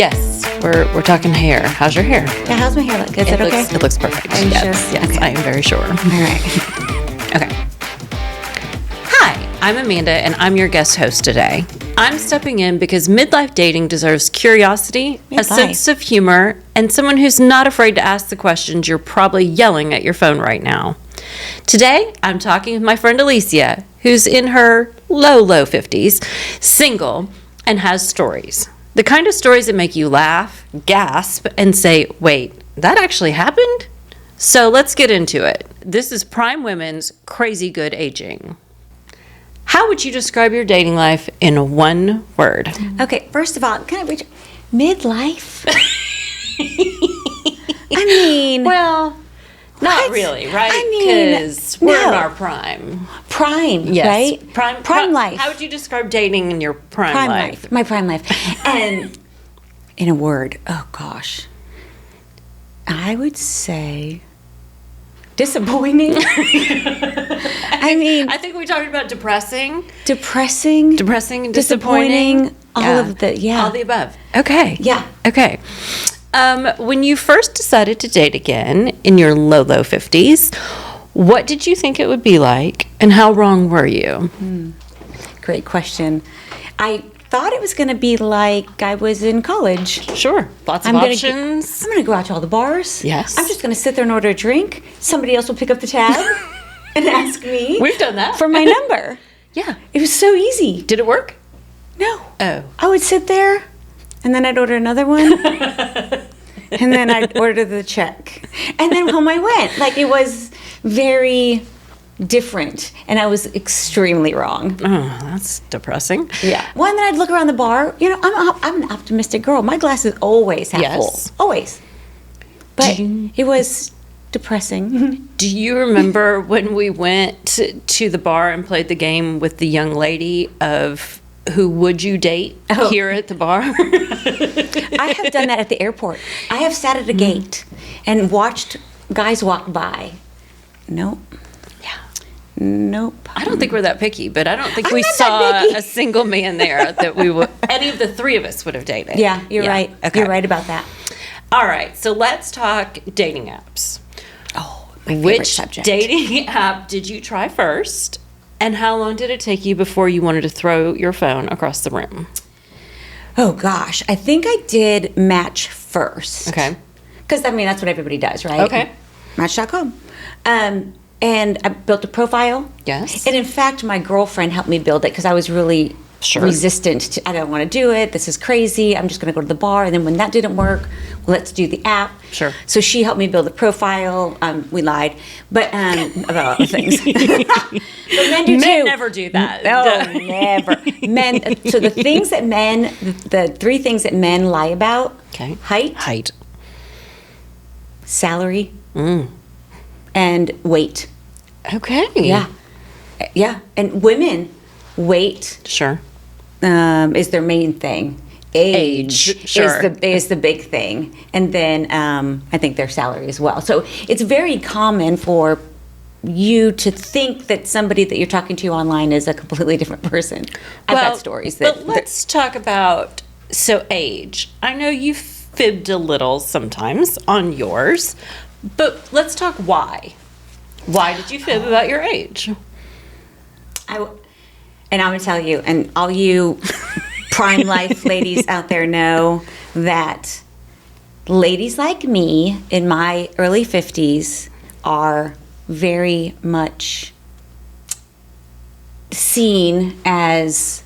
Yes, we're talking hair. How's your hair? Yeah, how's my hair look? Is it okay? It looks perfect. Are you Yes, sure? yes, Okay. I am very sure. All right. Okay. Hi, I'm Amanda, and I'm your guest host today. I'm stepping in because midlife dating deserves curiosity, a sense of humor, and someone who's not afraid to ask the questions you're probably yelling at your phone right now. Today, I'm talking with my friend Alicia, who's in her low 50s, single, and has stories. The kind of stories that make you laugh, gasp, and say, wait, that actually happened? So let's get into it. This is Prime Women's Crazy Good Aging. How would you describe your dating life in one word? Okay, first of all, can I reach midlife? I mean, Well, not what? really, right? I mean, Because we're in no. our prime. prime, Yes. right? Prime life. How would you describe dating in your prime life? My prime life. And in a word, oh gosh, I would say disappointing. I mean, I think we talked about depressing depressing, and disappointing. all of the, All the above. Okay. Yeah. Okay. When you first decided to date again in your low 50s, what did you think it would be like, and how wrong were you? Great question. I thought it was going to be like I was in college. Sure. Lots of I'm gonna options. I'm going to go out to all the bars. Yes. I'm just going to sit there and order a drink. Somebody else will pick up the tab and ask me We've done that. for my number. Yeah. It was so easy. Did it work? No. Oh. I would sit there and then I'd order another one. And then I'd order the check. And then home I went. Like, it was very different. And I was extremely wrong. Oh, that's depressing. Yeah. Well, and then I'd look around the bar. You know, I'm an optimistic girl. My glass is always half Yes. full. Always. But it was depressing. Do you remember when we went to the bar and played the game with the young lady of who would you date here at the bar? I have done that at the airport. I have sat at a gate and watched guys walk by. Nope. Yeah. Nope. I don't think we're that picky, but I don't think I'm we not that saw picky. a single man there that we would, any of the three of us would have dated. Yeah, you're right. Okay. You're right about that. All right, so let's talk dating apps. Oh, my favorite Which subject. dating app did you try first? And how long did it take you before you wanted to throw your phone across the room? Oh, gosh. I think I did Match first. Okay. Because, I mean, that's what everybody does, right? Okay. Match.com. And I built a profile. Yes. And in fact, my girlfriend helped me build it because I was really Sure. resistant to, I don't want to do it. This is crazy. I'm just going to go to the bar. And then when that didn't work, well, let's do the app. Sure. So she helped me build the profile. We lied, but about other things. But men do Men too. never do that. No, never. Men. So the things that men, the three things that men lie about: Okay. height, salary, and weight. Okay. Yeah. And women, weight Sure. is their main thing. Age sure. is the big thing, and then I think their salary as well. So it's very common for you to think that somebody that you're talking to online is a completely different person. I've got stories that. But let's talk about, so age. I know you fibbed a little sometimes on yours, but let's talk why. Why did you fib about your age? And I'm going to tell you, and all you prime life ladies out there know that ladies like me in my early 50s are very much seen as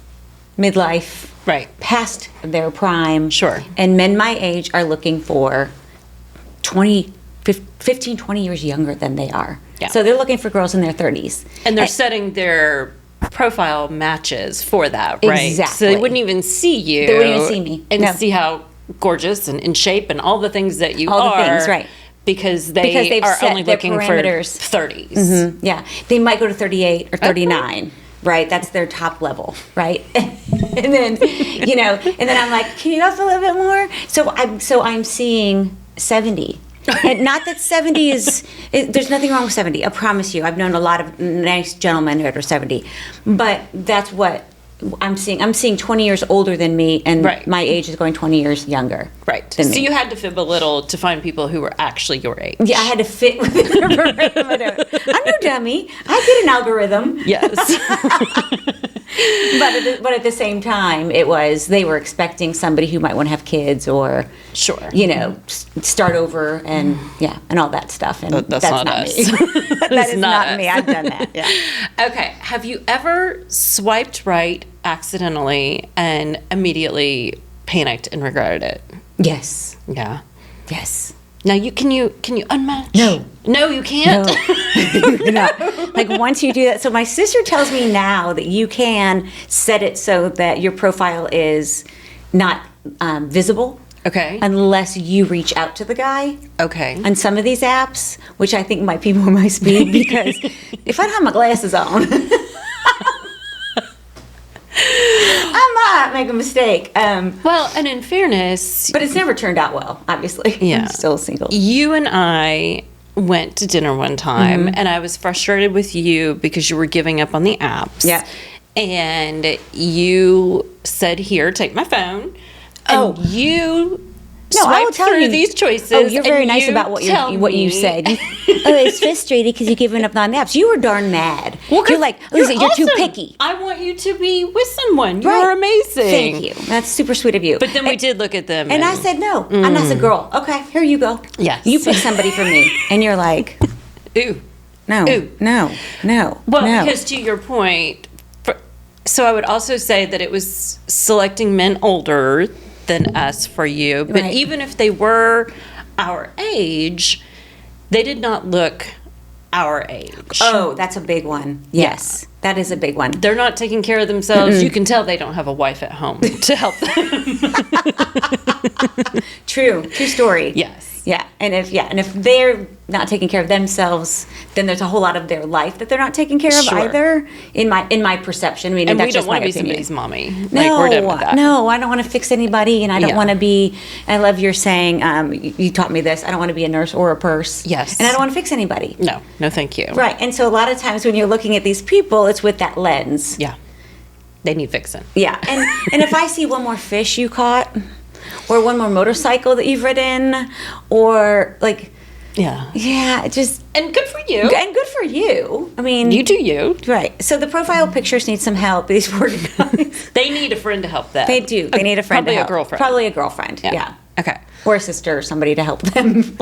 midlife, Right. past their prime. Sure. And men my age are looking for 15, 20 years younger than they are. Yeah. So they're looking for girls in their 30s. And they're setting their profile matches for that, right? Exactly. So they wouldn't even see you. They wouldn't even see me. And No. see how gorgeous and in shape and all the things that you All the are. things, right. Because Because they've are set only their looking parameters. for 30s. Yeah, they might go to 38 or 39, right? That's their top level, right? And then, and then I'm like, can you go up a little bit more? So I'm seeing 70. And not that 70 there's nothing wrong with 70. I promise you. I've known a lot of nice gentlemen who are 70. But that's what I'm seeing 20 years older than me, and Right. my age is going 20 years younger. Right. Than So me. you had to fib a little to find people who were actually your age. Yeah, I had to fit within the parameter. I'm no dummy. I get an algorithm. Yes. But at the same time, they were expecting somebody who might want to have kids or, Sure. start over and all that stuff. And That's not us. me. That is not us. me. I've done that. Yeah. Okay. Have you ever swiped right accidentally and immediately panicked and regretted it? Yes. Yeah. Yes. Now can you unmatch? No, you can't. No. Like once you do that, so my sister tells me now that you can set it so that your profile is not visible. Okay. Unless you reach out to the guy. Okay. On some of these apps, which I think might be more my speed, because if I don't have my glasses on, I might make a mistake. Well, and in fairness, But it's never turned out well, obviously. Yeah. I'm still single. you and I went to dinner one time, and I was frustrated with you because you were giving up on the apps. Yeah. And you said, "Here, take my phone." And you No, I will swiped tell through you these choices. Oh, you're very and nice you about what tell you me- said. It's frustrated because you're giving up on the apps. You were darn mad. Well, 'cause you're like, Lisa, you're too awesome. picky. I want you to be with someone. You're Right. amazing. Thank you. That's super sweet of you. But then we did look at them. And I said, no, I'm not a girl. Okay, here you go. Yes. You pick somebody for me. And you're like, ooh. no, Ooh. no. Well, no. because to your point, so I would also say that it was selecting men older than us for you. But Right. even if they were our age, they did not look our age. Oh, that's a big one. Yes, that is a big one. They're not taking care of themselves. You can tell they don't have a wife at home to help them. True story. Yes. Yeah, and if they're not taking care of themselves, then there's a whole lot of their life that they're not taking care of Sure. either. In my perception, I mean, And that's we don't just my want to be opinion. somebody's mommy. No, Like, we're done with that. no, I don't want to fix anybody, and I don't Yeah. want to be. I love your saying. You taught me this. I don't want to be a nurse or a purse. Yes. and I don't want to fix anybody. No, thank you. Right, and so a lot of times when you're looking at these people, it's with that lens. Yeah. They need fixing. Yeah, and if I see one more fish you caught, or one more motorcycle that you've ridden, or like, Yeah. yeah, it just And good for you. and good for you. I mean, You do you. right. So the profile pictures need some help. These poor guys, They need a friend to help them. they do. They need a friend. Probably to a help. girlfriend. Probably a girlfriend. Yeah. Okay. Or a sister or somebody to help them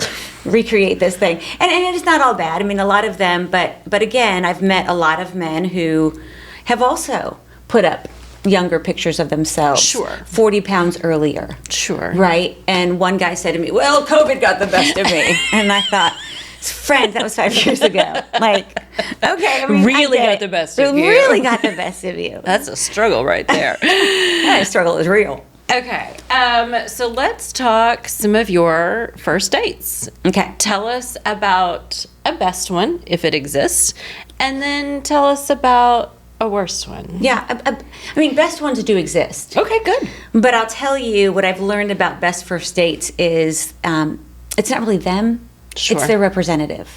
recreate this thing. And it's not all bad. I mean, a lot of them, but again, I've met a lot of men who have also put up younger pictures of themselves. Sure. 40 pounds earlier. Sure. Right? And one guy said to me, well, COVID got the best of me. And I thought, friend, that was 5 years ago. Like, okay. I mean, Really I get got it. the best of you. Really got the best of you. That's a struggle right there. That struggle is real. Okay. So let's talk some of your first dates. Okay. Tell us about a best one, if it exists, and then tell us about a worst one. Yeah. I mean, best ones do exist. Okay, good. But I'll tell you what I've learned about best first dates is it's not really them. Sure. It's their representative.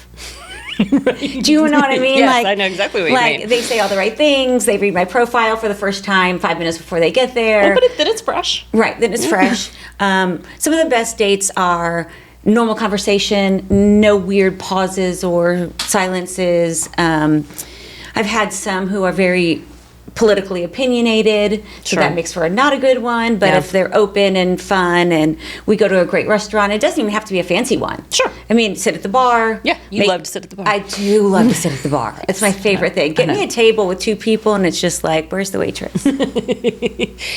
Do you know what I mean? Yes, I know exactly what you like, mean. They say all the right things. They read my profile for the first time 5 minutes before they get there. But then it's fresh. Right, then it's fresh. Some of the best dates are normal conversation, no weird pauses or silences. I've had some who are very politically opinionated, so Sure. that makes for not a good one. But Yeah. if they're open and fun, and we go to a great restaurant, it doesn't even have to be a fancy one. Sure. I mean, sit at the bar. Yeah, you love to sit at the bar. I do love to sit at the bar. It's my favorite thing. Get me a table with 2 people, and it's just like, where's the waitress?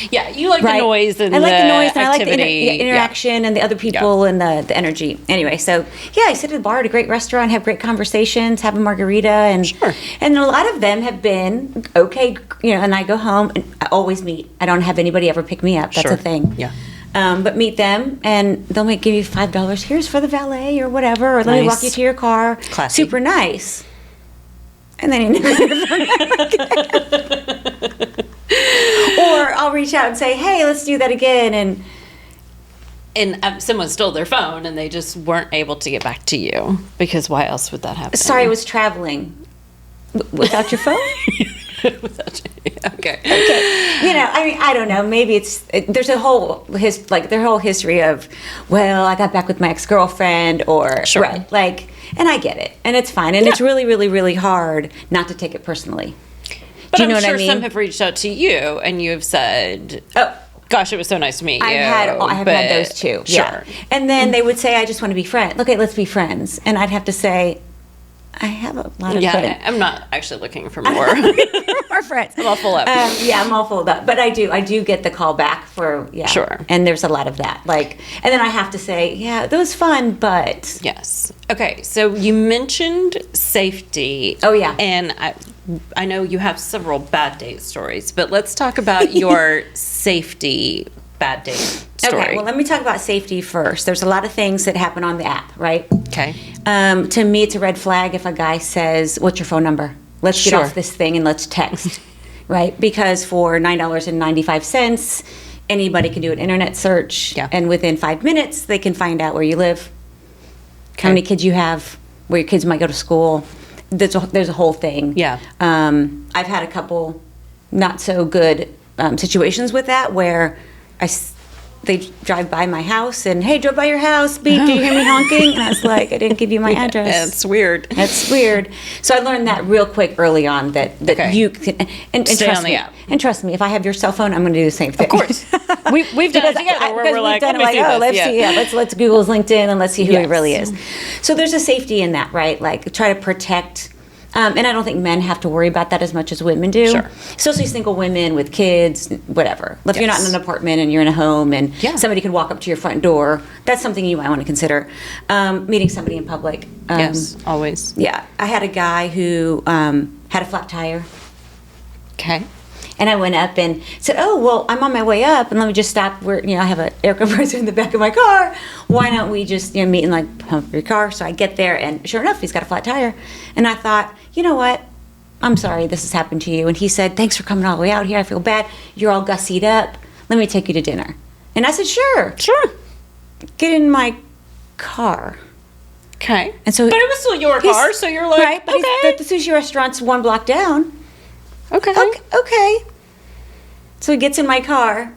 Yeah, you like the Right. noise and I like the noise, and activity. I like the interaction and the other people and the energy. Anyway, so yeah, I sit at a bar at a great restaurant, have great conversations, have a margarita, and Sure. and a lot of them have been okay, and I go home and I always meet. I don't have anybody ever pick me up. That's Sure. a thing. Yeah. But meet them, and they'll give you $5. Here's for the valet or whatever, or let me walk Nice. you to your car. Classy. Super nice. And then you never hear from them again. Or I'll reach out and say, "Hey, let's do that again." And someone stole their phone and they just weren't able to get back to you, because why else would that happen? sorry, I was traveling. Without your phone? Without you. Okay. You know, I mean, I don't know. Maybe there's their whole history of, well, I got back with my ex-girlfriend, or Sure. right, like, and I get it, and it's fine, and it's really, really, really hard not to take it personally. But Do you know I'm what sure I mean? some have reached out to you and you have said, Oh, gosh, it was so nice to meet you. I have had those too. Sure. Yeah. And then they would say, I just want to be friends. Okay, let's be friends. And I'd have to say, I have a lot of friends. I'm not actually looking for more. More friends. I'm all full up. I'm all full up. But I do get the call back for, Sure. And there's a lot of that. Like, and then I have to say, yeah, that was fun, but. Yes. Okay, so you mentioned safety. Oh, yeah. And I know you have several bad date stories, but let's talk about your safety bad date story. Okay, well, let me talk about safety first. There's a lot of things that happen on the app, right? Okay. To me, it's a red flag if a guy says, what's your phone number? Let's get Sure. off this thing and let's text, right? Because for $9.95, anybody can do an internet search, Yeah. and within 5 minutes, they can find out where you live, how many kids you have, where your kids might go to school. There's a whole thing. Yeah. I've had a couple not so good situations with that where they drive by my house and, hey, drove by your house, beep, do you hear me honking? And I was like, I didn't give you my address. That's weird. That's weird. So I learned that real quick early on that Okay. you can, and Stay trust on the me. app. And trust me, if I have your cell phone, I'm going to do the same thing. Of course. We've done it together where we're like, done let me see this. let's Yeah. see, let's Google's LinkedIn and let's see who he Yes. really is. So there's a safety in that, right? Like try to protect. And I don't think men have to worry about that as much as women do. Sure. Especially single women with kids, whatever. If you're not Yes. in an apartment and you're in a home and Yeah. somebody could walk up to your front door, that's something you might want to consider. Meeting somebody in public. Yes, always. Yeah. I had a guy who had a flat tire. Okay. And I went up and said, oh, well, I'm on my way up, and let me just stop where, I have an air compressor in the back of my car. Why don't we just, meet and, pump your car? So I get there, and sure enough, he's got a flat tire. And I thought, you know what? I'm sorry this has happened to you. And he said, thanks for coming all the way out here. I feel bad. You're all gussied up. Let me take you to dinner. And I said, sure. Sure. Get in my car. Okay. And so, but it was still your he's- car, so you're like, right, but okay. the sushi restaurant's 1 block down. Okay. Okay. So he gets in my car,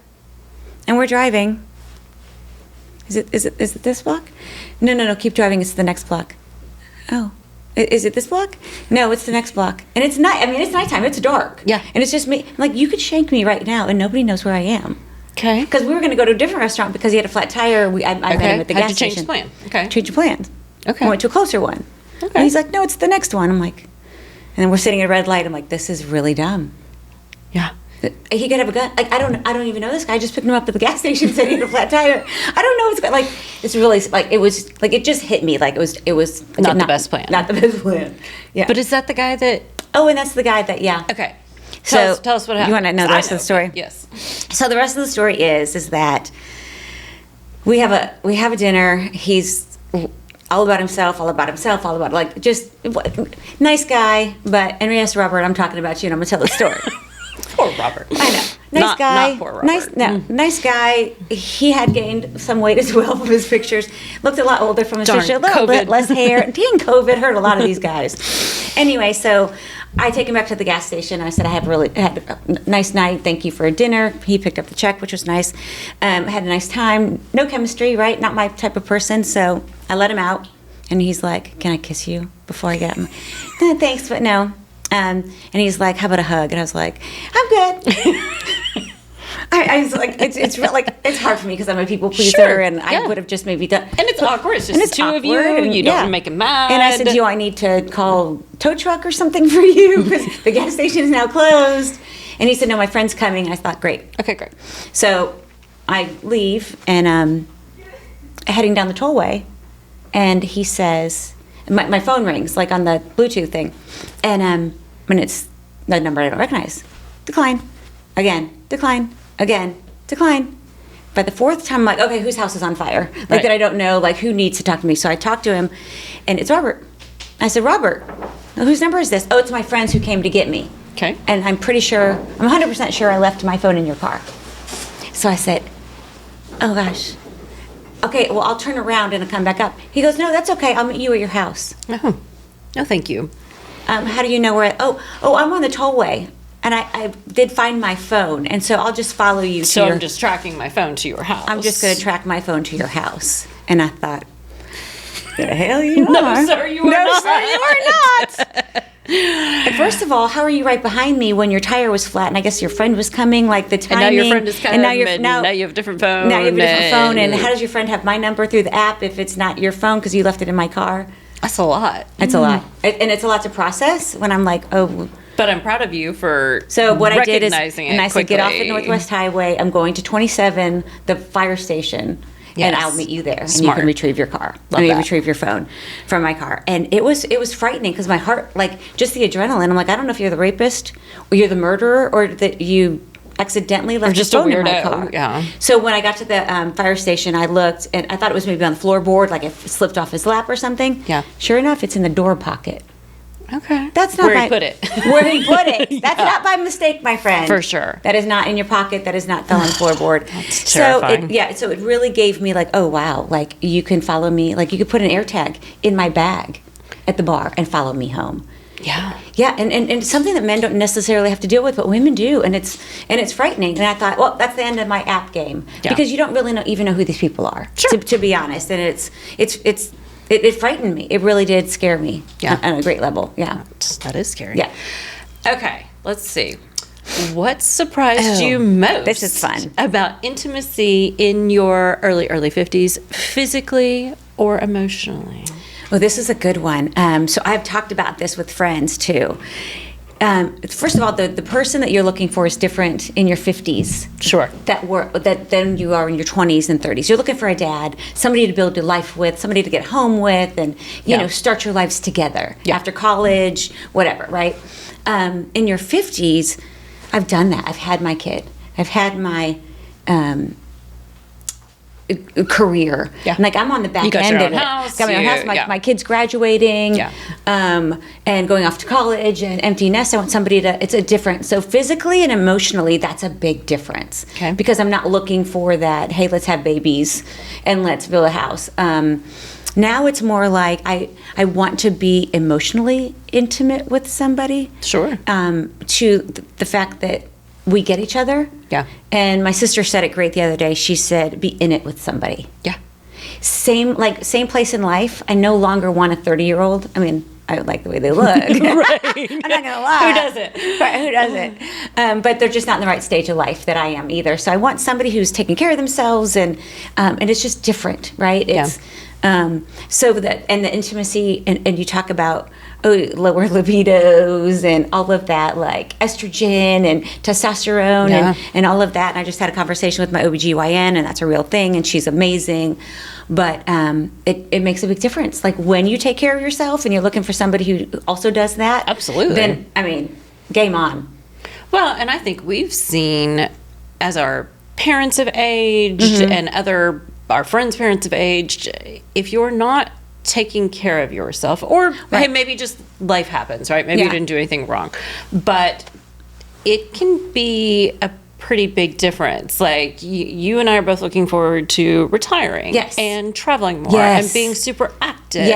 and we're driving. Is it this block? No. Keep driving. It's the next block. Oh, is it this block? No, it's the next block. And it's night. I mean, it's nighttime. It's dark. Yeah. And it's just me. Like, you could shank me right now, and nobody knows where I am. Okay. Because we were going to go to a different restaurant because he had a flat tire. I met him at the How'd gas you change station. the plan? Okay. Change the plans. Okay. I went to a closer one. Okay. And he's like, no, it's the next one. I'm like, and then we're sitting at a red light. I'm like, this is really dumb. Yeah. He could have a gun. Like, I don't even know this guy. I just picked him up at the gas station, said he had a flat tire. I don't know what's going. Like, it's really like it was like it just hit me. Like it was like, Not the best plan. Not the best plan. Yeah. But is that the guy that? Oh, and that's the guy that Okay. So Tell us what happened. You want to know the rest of the story? Yes. So the rest of the story is that we have a dinner. He's all about himself, like just nice guy. But and yes, Robert, I'm talking about you, and I'm gonna tell the story. Poor Robert. I know. Nice guy. Not poor Robert. Nice guy. He had gained some weight as well from his pictures. Looked a lot older from his Darn, picture. A little COVID. bit less hair. Dang, COVID hurt a lot of these guys. Anyway, so I take him back to the gas station. I said, I had a nice night. Thank you for dinner. He picked up the check, which was nice. Had a nice time. No chemistry, right? Not my type of person. So I let him out. And he's like, can I kiss you before I get him? No, thanks, but no. And he's like, how about a hug? And I was like, I'm good. I was like, it's real, like it's hard for me because I'm a people pleaser, Sure, and yeah. I would have just maybe done. And it's awkward. It's just And the it's two of you. awkward, and- You don't yeah. want to make him mad. And I said, do I need to call tow truck or something for you because the gas station is now closed? And he said, no, my friend's coming. I thought, great. Okay, great. So I leave and heading down the tollway, and he says, my phone rings like on the Bluetooth thing, and when it's the number I don't recognize, decline, again, decline, again, decline. By the fourth time, I'm like, okay, whose house is on fire? Like Right. that I don't know, like who needs to talk to me? So I talked to him, and it's Robert. I said, Robert, whose number is this? Oh, it's my friends who came to get me. Okay. And I'm 100% sure I left my phone in your car. So I said, oh gosh. Okay, well, I'll turn around and I'll come back up. He goes, no, that's okay. I'll meet you at your house. Oh, no, thank you. How do you know where? I'm on the tollway. and I did find my phone, and so I'll just follow you. So I'm just tracking my phone to your house. I'm just going to track my phone to your house. And I thought, the hell you no, are. sir, you are not. No, sir, you are not. And first of all, how are you right behind me when your tire was flat? And I guess your friend was coming, like the timing. And now your friend is coming, and now you have a different phone. Now you have a different phone. And how does your friend have my number through the app if it's not your phone because you left it in my car? That's a lot. It's a lot. And it's a lot to process when I'm like, oh. But I'm proud of you for So what I did is, recognizing it and I said, get off at quickly. Northwest Highway. I'm going to 27, the fire station. Yes. And I'll meet you there, and you Smart. can retrieve your car. Love that. Retrieve your phone from my car. And it was frightening because my heart, like, just the adrenaline. I'm like, I don't know if you're the rapist or you're the murderer or that you accidentally left just your a phone in my weirdo, car. yeah. So when I got to the fire station, I looked and I thought it was maybe on the floorboard, like it slipped off his lap or something. Yeah. Sure enough, it's in the door pocket. Okay. That's not where by, he put it. Where he put it. That's Yeah. not by mistake, my friend. For sure. That is not in your pocket. That is not fell on the floorboard. That's terrifying. So it really gave me like, oh wow, like you can follow me. Like you could put an AirTag in my bag at the bar and follow me home. Yeah. Yeah, and it's something that men don't necessarily have to deal with, but women do, and it's frightening. And I thought, well, that's the end of my app game because you don't really even know who these people are, Sure. to be honest. And it frightened me. It really did scare me on a great level. Yeah. That is scary. Yeah. Okay, let's see. What surprised you most? This is fun. About intimacy in your early 50s, physically or emotionally? Well, this is a good one. So I've talked about this with friends too. First of all, the person that you're looking for is different in your 50s. Sure. Than you are in your 20s and 30s. You're looking for a dad, somebody to build your life with, somebody to get home with, and you know, start your lives together after college, whatever, right? In your 50s, I've done that. I've had my kid. I've had my career. Yeah. Like I'm on the back You got end your of own it. house, Got my own house. My kid's graduating. Yeah. And going off to college and empty nest. I want somebody to. It's a different. So physically and emotionally, that's a big difference. Okay. Because I'm not looking for that. Hey, let's have babies and let's build a house. Now it's more like I want to be emotionally intimate with somebody. Sure. To the fact that we get each other. Yeah. And my sister said it great the other day. She said, be in it with somebody. Yeah. Same place in life. I no longer want a 30-year-old. I mean, I like the way they look. Right. I'm not going to lie. Who doesn't? Right, who doesn't? But they're just not in the right stage of life that I am either. So I want somebody who's taking care of themselves and it's just different, right? It's so that, and the intimacy, and you talk about lower libidos and all of that, like estrogen and testosterone and all of that. And I just had a conversation with my OBGYN, and that's a real thing, and she's amazing. But it makes a big difference. Like when you take care of yourself and you're looking for somebody who also does that. Absolutely. Then, I mean, game on. Well, and I think we've seen as our parents have aged and our friends' parents have aged, if you're not taking care of yourself, or hey, maybe just life happens, right? Maybe you didn't do anything wrong, but it can be a pretty big difference. Like you and I are both looking forward to retiring and traveling more and being super active.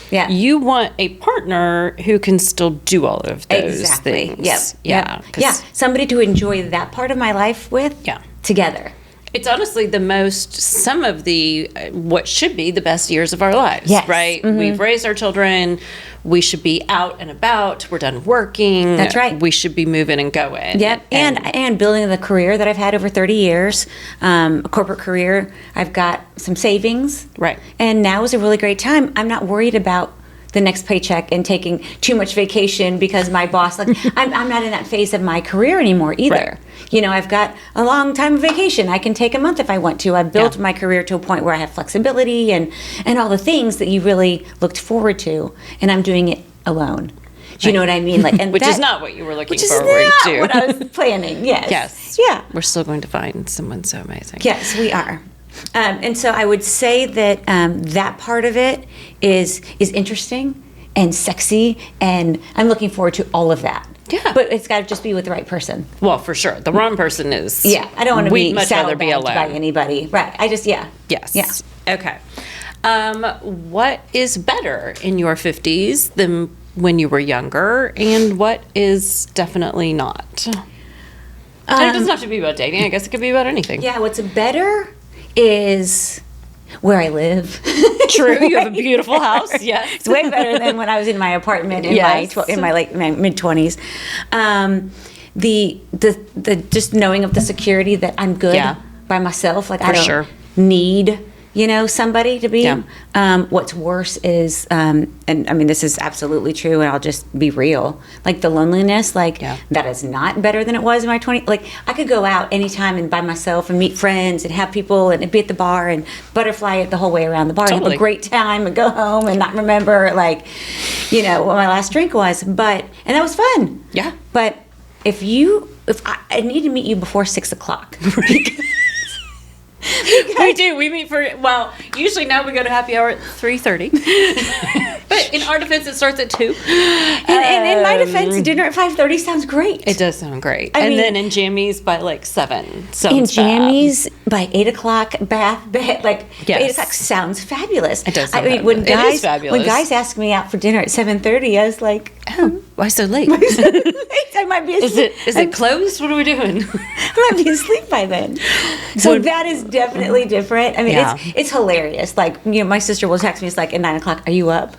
Yeah. You want a partner who can still do all of those things. Yeah. Somebody to enjoy that part of my life with together. It's honestly some of the, what should be the best years of our lives, right? We've raised our children. We should be out and about. We're done working. That's right. We should be moving and going. Yep. And building the career that I've had over 30 years, a corporate career. I've got some savings. Right. And now is a really great time. I'm not worried about the next paycheck and taking too much vacation because my boss, like, I'm not in that phase of my career anymore either. Right. You know, I've got a long time of vacation. I can take a month if I want to. I've built my career to a point where I have flexibility and all the things that you really looked forward to, and I'm doing it alone. Do you know what I mean? Like, and which is not what you were looking forward to. What I was planning. Yes. Yes. Yeah. We're still going to find someone so amazing. Yes, we are. And so I would say that that part of it is interesting and sexy, and I'm looking forward to all of that. Yeah. But it's got to just be with the right person. Well, for sure. The wrong person is... Yeah. I don't want to be much rather be saddlebagged alone. by anybody. Right. I just, Yes. Yeah. Okay. What is better in your 50s than when you were younger and what is definitely not? And it doesn't have to be about dating. I guess it could be about anything. Yeah, what's better is where I live. True, you have a beautiful house. Yes, it's way better than when I was in my apartment in my mid-20s. The just knowing of the security that I'm good by myself. Like I don't need somebody to be. Yeah. What's worse is, and I mean this is absolutely true, and I'll just be real. Like the loneliness, that is not better than it was in my 20s. Like I could go out anytime and by myself and meet friends and have people and be at the bar and butterfly it the whole way around the bar and have a great time and go home and not remember what my last drink was. And that was fun. Yeah. But if I need to meet you before 6:00. We do. We meet usually now we go to happy hour at 3:30. But in our defense, it starts at 2. And in my defense, dinner at 5:30 sounds great. It does sound great. I mean, then in jammies by 7. In jammies by 8:00, bath, bed, 8:00 sounds fabulous. It does sound fabulous. It is fabulous. When guys ask me out for dinner at 7:30, I was like, oh, why so late? I might be asleep. Is it closed? What are we doing? I might be asleep by then. So that is definitely different. I mean, it's hilarious. My sister will text me. It's like at 9:00. Are you up?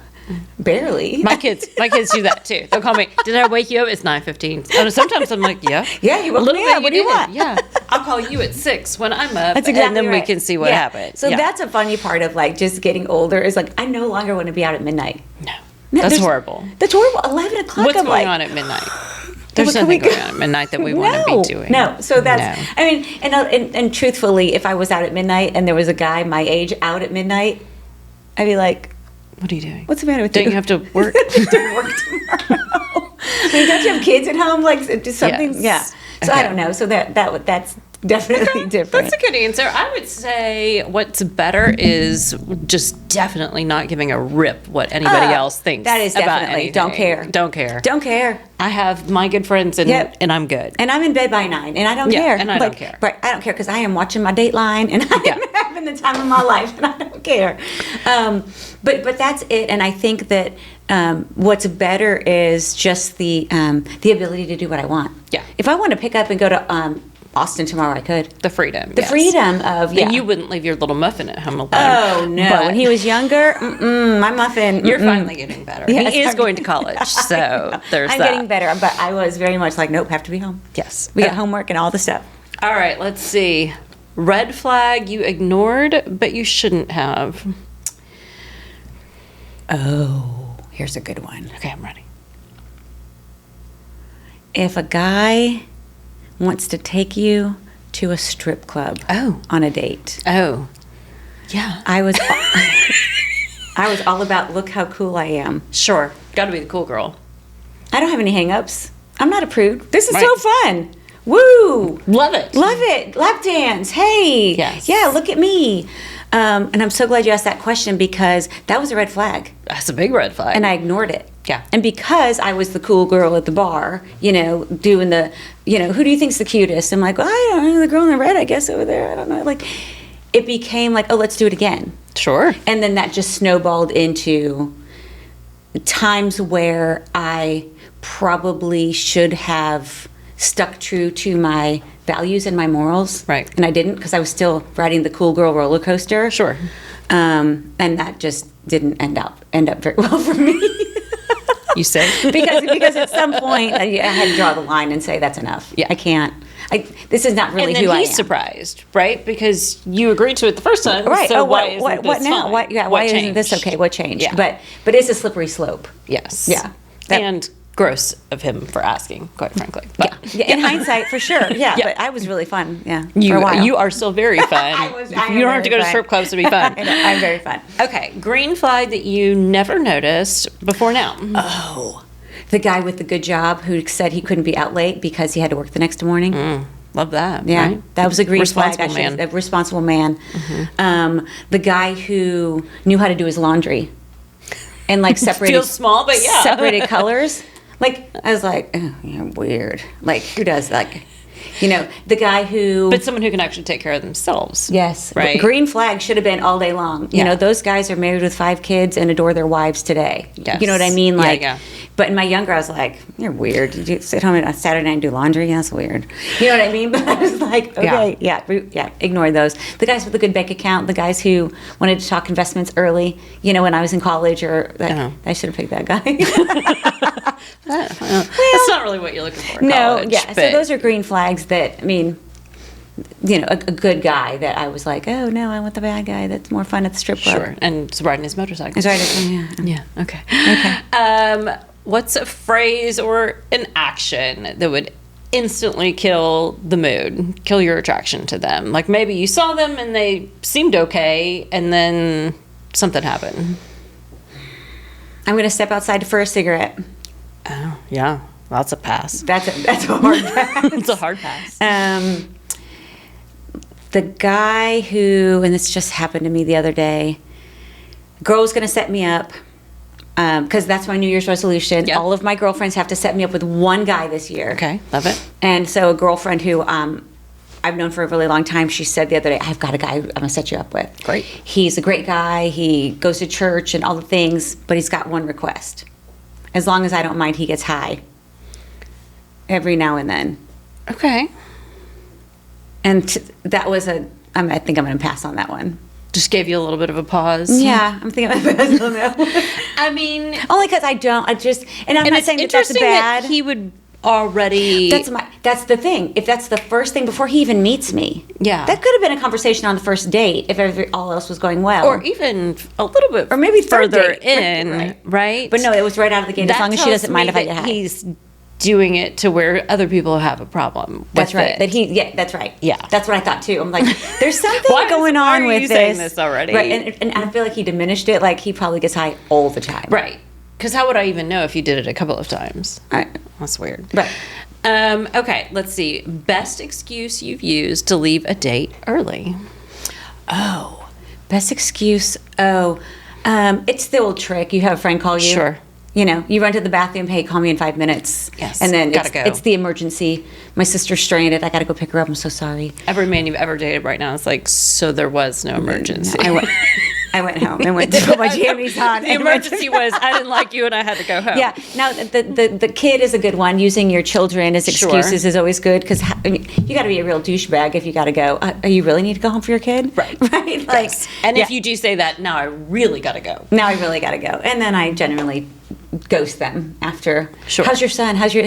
Barely. My kids do that too. They'll call me. Did I wake you up? It's 9:15. Sometimes I'm like, yeah. Yeah, you woke me up. What do you want? Yeah. I'll call you at 6 when I'm up. That's exactly and then right. we can see what happens. So that's a funny part of just getting older is I no longer want to be out at midnight. No. That's horrible. That's horrible. 11:00. What's going on at midnight? There's nothing going on at midnight that we want to be doing. No. So that's, I mean, and truthfully, if I was out at midnight and there was a guy my age out at midnight, I'd be like, what are you doing? What's the matter with you? Don't you have to work? to work tomorrow. I mean, don't you have kids at home? Just something? Yes. Yeah. So I don't know. So that's definitely different. That's a good answer. I would say what's better is just definitely not giving a rip what anybody else thinks. That is definitely. Don't care. Don't care. Don't care. I have my good friends and I'm good. And I'm in bed by 9 and I don't care. And I don't care. Right. I don't care because I am watching my Dateline and I am having the time of my life and I don't care. But that's it. And I think that what's better is just the ability to do what I want. Yeah. If I want to pick up and go to Austin tomorrow, I could. The freedom. The freedom of, And you wouldn't leave your little muffin at home alone. Oh, no. But when he was younger, my muffin. You're finally getting better. Yes, he is going to college, so there's I'm getting better, but I was very much nope, have to be home. Yes. We got homework and all the stuff. All right, let's see. Red flag you ignored, but you shouldn't have. Oh, here's a good one. Okay, I'm ready. If a guy wants to take you to a strip club on a date. Oh, yeah. I was all about look how cool I am. Sure. Got to be the cool girl. I don't have any hang-ups. I'm not a prude. This is so fun. Woo! Love it. Love it. Lap dance. Hey. Yes. Yeah, look at me. And I'm so glad you asked that question because that was a red flag. That's a big red flag. And I ignored it. Yeah. And because I was the cool girl at the bar, doing the, who do you think's the cutest? I'm like, well, I don't know, the girl in the red, I guess, over there. I don't know. It became oh, let's do it again. Sure. And then that just snowballed into times where I probably should have stuck true to my values and my morals. Right. And I didn't because I was still riding the cool girl roller coaster. Sure. And that just didn't end up very well for me. You say? because at some point I had to draw the line and say that's enough. Yeah. I can't. This is not really who I am. And then he's surprised, right? Because you agreed to it the first time. Right. So what fine? now? Why isn't this okay? What changed? Yeah. But it's a slippery slope. Yes. Yeah. And gross of him for asking, quite frankly. But, yeah. In hindsight, for sure. Yeah. But I was really fun. Yeah. For a while. You are still very fun. You don't have to go to strip clubs to be fun. I'm very fun. Okay. Green flag that you never noticed before now. Oh. The guy with the good job who said he couldn't be out late because he had to work the next morning. Love that. Yeah, right? that was a green flag. Man. A responsible man. Mm-hmm. The guy who knew how to do his laundry and separated. Feels small, but yeah. Separated colors. I was like, oh, you're weird. Who does You know, the guy who... But someone who can actually take care of themselves. Yes. Right. Green flag should have been all day long. You know, those guys are married with 5 kids and adore their wives today. Yes. You know what I mean? Like, yeah. But in my younger, I was like, you're weird. Did you sit home on a Saturday night and do laundry? That's weird. You know what I mean? But I was like, okay, yeah, ignore those. The guys with a good bank account, the guys who wanted to talk investments early, you know, when I was in college, or I should have picked that guy. That's not really what you're looking for in college. Yeah. So those are green flags that, I mean, you know, a good guy that I was like, oh no, I want the bad guy that's more fun at the strip club. Sure, and he's riding his motorcycle. He's riding, yeah. Okay. What's a phrase or an action that would instantly kill the mood, kill your attraction to them? Like maybe you saw them and they seemed okay, and then something happened. I'm going to step outside for a cigarette. Oh, yeah. That's a pass. That's a hard pass. It's a hard pass. The guy who, and this just happened to me the other day, girl was going to set me up, because that's my New Year's resolution. Yep. All of my girlfriends have to set me up with one guy this year. Okay, love it. And so a girlfriend who I've known for a really long time, she said the other day, I've got a guy I'm going to set you up with. Great. He's a great guy. He goes to church and all the things, but he's got one request. As long as I don't mind, he gets high every now and then. Okay. And that was I think I'm going to pass on that one. Just gave you a little bit of a pause. Yeah, I'm thinking about pass on that one. I mean, only because and I'm not saying that that's bad. That he would already. That's the thing. If that's the first thing before he even meets me, that could have been a conversation on the first date if all else was going well, or even a little bit, or maybe further date. in, right? But no, it was right out of the gate. As long as she doesn't mind if I get high. He's doing it to where other people have a problem with that's right. it. That's right. Yeah. That's what I thought too. I'm like, there's something going on with this. Saying this already? Right. And I feel like he diminished it. Like he probably gets high all the time. Right. Because how would I even know if you did it a couple of times? Right. That's weird. Right. Okay, let's see. Best excuse you've used to leave a date early. Oh, best excuse. It's the old trick. You have a friend call you. Sure. You know, you run to the bathroom, hey, call me in 5 minutes. Yes, and then gotta go. It's the emergency. My sister's stranded. I got to go pick her up. I'm so sorry. Every man you've ever dated right now is like, so there was no emergency. I went home and went to put my jammies on. The emergency was I didn't like you and I had to go home. Yeah. Now, the kid is a good one. Using your children as excuses is always good, because you got to be a real douchebag if you got to go. You really need to go home for your kid? Right. Right? Like, yes. And if you do say that, now I really got to go. Now I really got to go. And then I generally ghost them after. Sure. How's your son? How's your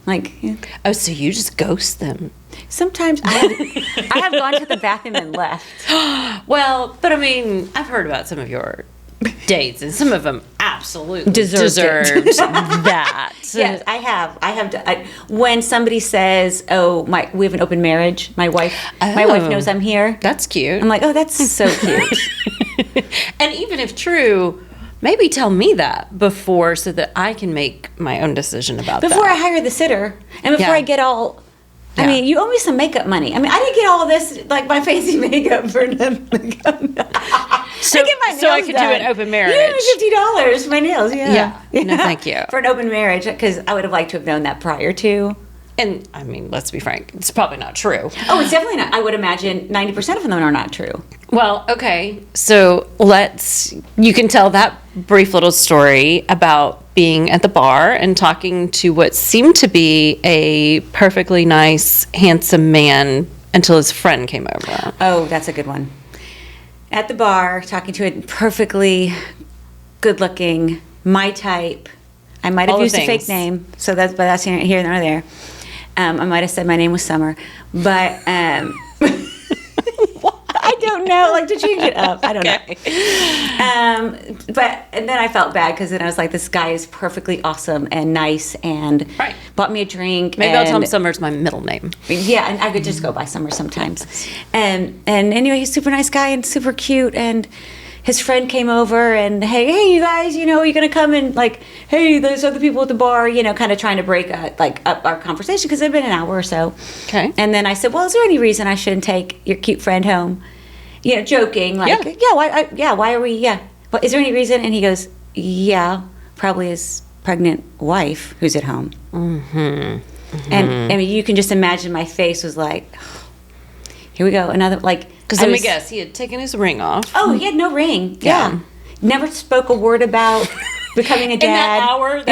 like? Yeah. Oh, so you just ghost them? Sometimes I have gone to the bathroom and left. Well, but I mean, I've heard about some of your dates, and some of them absolutely deserved that. Yes, I have. When somebody says, "Oh, we have an open marriage," my wife knows I'm here. That's cute. I'm like, "Oh, that's so cute." And even if true, maybe tell me that before, so that I can make my own decision about that. Before I hire the sitter, and before I get all. I mean, you owe me some makeup money. I mean, I didn't get all this, like, my fancy makeup for nothing. So I could do an open marriage. You owe me $50 for my nails, yeah. No, thank you. For an open marriage, because I would have liked to have known that prior to. And, I mean, let's be frank, it's probably not true. Oh, it's definitely not. I would imagine 90% of them are not true. Well, okay, so you can tell that brief little story about being at the bar and talking to what seemed to be a perfectly nice, handsome man until his friend came over. Oh, that's a good one. At the bar, talking to a perfectly good-looking, my type. I might have used a fake name, but that's here nor there. I might have said my name was Summer, but I don't know, like, to change it up. I don't know. But and then I felt bad, because then I was like, this guy is perfectly awesome and nice, and bought me a drink. Maybe I'll tell him Summer's my middle name. Yeah, and I could just go by Summer sometimes. And anyway, he's a super nice guy and super cute, and his friend came over and, hey, you guys, you know, you're going to come and, like, hey, there's other people at the bar, you know, kind of trying to break up our conversation, because it had been an hour or so. Okay. And then I said, well, is there any reason I shouldn't take your cute friend home? You know, joking, like, why are we, But is there any reason? And he goes, yeah, probably his pregnant wife who's at home. Mm-hmm. And I mean, you can just imagine my face was like, here we go, another, like. Because let me guess, he had taken his ring off. Oh, he had no ring. Yeah. Never spoke a word about becoming a dad. In that hour, it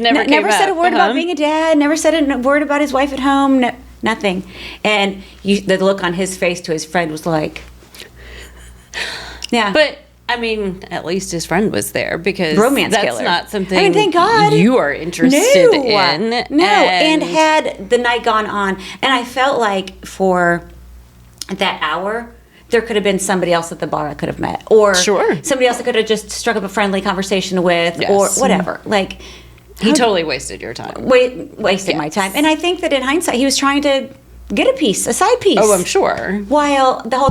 never came Never said a up. word about being a dad. Never said a word about his wife at home. No, nothing. And the look on his face to his friend was like, yeah. But I mean, at least his friend was there, because romance that's killer. Not something. I mean, thank God you are interested in. No, and had the night gone on, and I felt like for that hour, there could have been somebody else at the bar I could have met, or somebody else I could have just struck up a friendly conversation with, or whatever. Like, he totally wasted your time. Wasted my time, and I think that in hindsight, he was trying to get a side piece. Oh, I'm sure. While the whole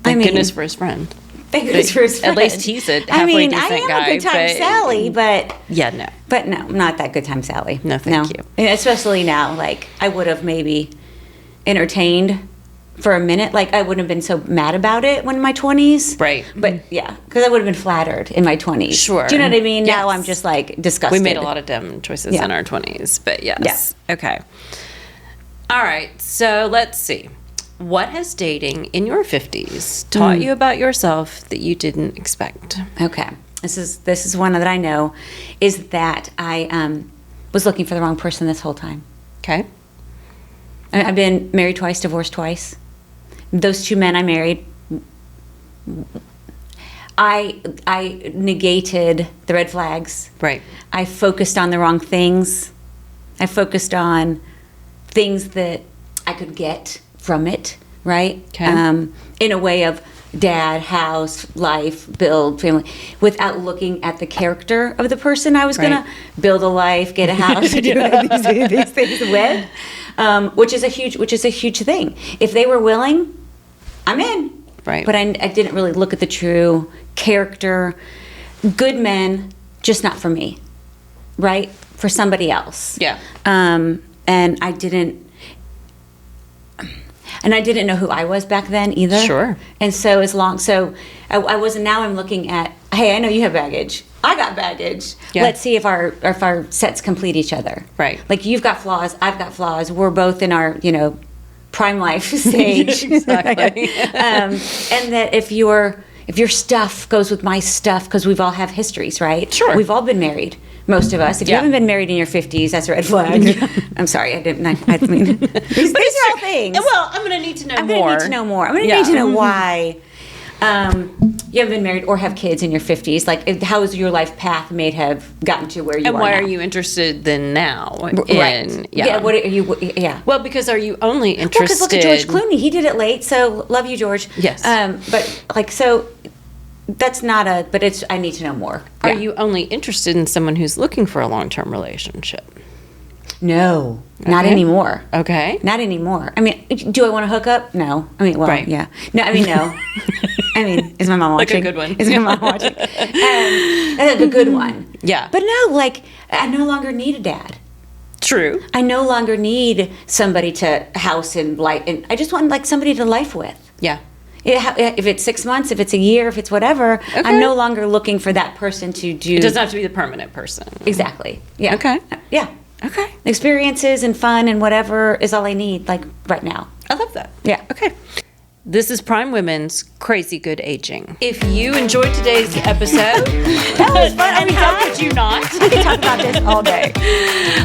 Thank goodness for his friend. Thank goodness for his friend. At least he's a halfway decent guy. I am a good time Sally, but yeah, no. But no, I'm not that good time Sally. No, thank you. And especially now, like, I would have maybe entertained for a minute. Like, I wouldn't have been so mad about it when in my 20s. Right. But yeah, because I would have been flattered in my 20s. Sure. Do you know what I mean? Yes. Now I'm just like disgusted. We made a lot of dumb choices in our 20s, but yes. Yeah. Okay. All right. So let's see. What has dating in your 50s taught you about yourself that you didn't expect? Okay. This is one that I know is that I was looking for the wrong person this whole time. Okay. I've been married twice, divorced twice. Those two men I married, I negated the red flags. Right. I focused on the wrong things. I focused on things that I could get from it, right? Okay. In a way of dad, house, life, build, family, without looking at the character of the person I was going to build a life, get a house, do these things with, which is a huge thing. If they were willing, I'm in. Right. But I didn't really look at the true character. Good men, just not for me, right? For somebody else. Yeah. And I didn't know who I was back then either. Sure. And so I wasn't. Now I'm looking at, hey, I know you have baggage. I got baggage. Yeah. Let's see if our sets complete each other. Right. Like, you've got flaws, I've got flaws. We're both in our, prime life stage. Exactly. And that if your stuff goes with my stuff, because we've all have histories, right? Sure. We've all been married. Most of us. If you haven't been married in your 50s, that's a red flag. I'm sorry, I didn't. I mean, these are all things. Well, I'm going to need to know more. I'm going to need to know more. I'm going to need to know why you haven't been married or have kids in your 50s. Like, how is your life path may have gotten to where you are now? And why are you interested then now? Right. Yeah. What are you? Yeah. Well, because are you only interested? Because look at George Clooney. He did it late. So love you, George. Yes. But like, so that's not a. But it's. I need to know more. Are you only interested in someone who's looking for a long-term relationship? No, not anymore. Okay. Not anymore. I mean, do I want to hook up? No. I mean, well, yeah. No, I mean, no. I mean, is my mom watching? Like a good one. Is my mom watching? Like a good one. Yeah. But no, like, I no longer need a dad. True. I no longer need somebody to house and life, and I just want like somebody to life with. Yeah. If it's 6 months, if it's a year, if it's whatever, Okay. I'm no longer looking for that person to do. It doesn't have to be the permanent person. Exactly. Yeah. Okay. Yeah. Okay. Experiences and fun and whatever is all I need, like, right now. I love that. Yeah. Okay. This is Prime Women's Crazy Good Aging. If you enjoyed today's episode, That was fun. and how could you not? We could talk about this all day.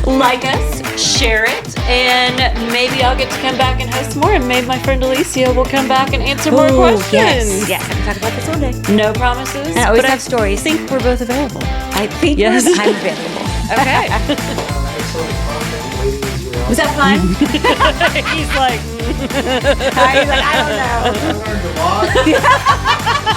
Like us, share it, and maybe I'll get to come back and host more, and maybe my friend Alicia will come back and answer more questions. Yes, I can talk about this all day. No promises. And I always but have stories. I think we're both available. I think Yes. I'm available. Okay. Was that fun? He's like, I don't know. I learned a lot.